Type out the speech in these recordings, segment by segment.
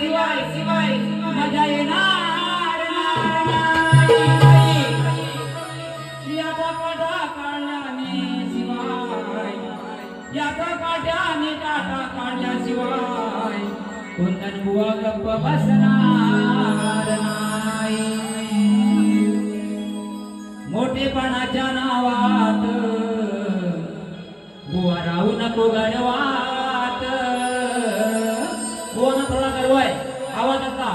शिवाय शिवाय मजा येणार नाही. याचा काटा काढल्याने शिवाय याचा काट्याने काटा काढल्याशिवाय कुंदन बुवा गप्प बसणार नाही. मोठेपणाच्या नावात बुवा राहू नको गडवात. बुवा ना थोडा गडवाय आवाजाचा,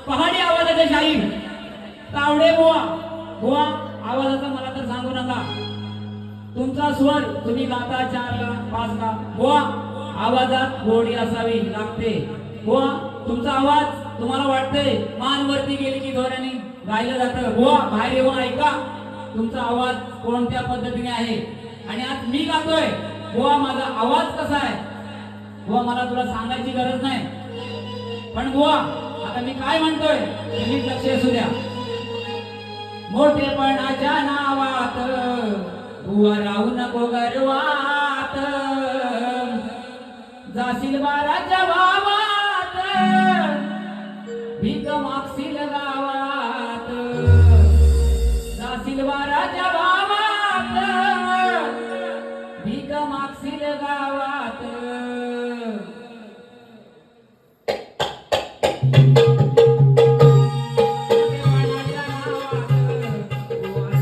पहाडी आवाजाचा शाहीर तावडे बुवा. बुवा आवाजाचा मला तर सांगू नका. तुमचा स्वर तुम्ही गाता 4 ला 5 ला. बुवा आवाजात गोडी असावी लागते. बुवा तुमचा आवाज तुम्हाला वाटतंय मान वरती गेली की दोऱ्याने गायलं जातं. बुवा बाहेर येऊन ऐका तुमचा आवाज कोणत्या पद्धतीने आहे. आणि आज मी गातोय बुवा माझा आवाज कसा आहे. बुवा मला तुला सांगायची गरज नाही. पण बुवा आता मी काय म्हणतोय तुम्ही लक्ष असू द्या. मोठेपणाच्या नावात बुवा राहू नको गर्वात. जाशील बाराच्या भावात भीक मागशील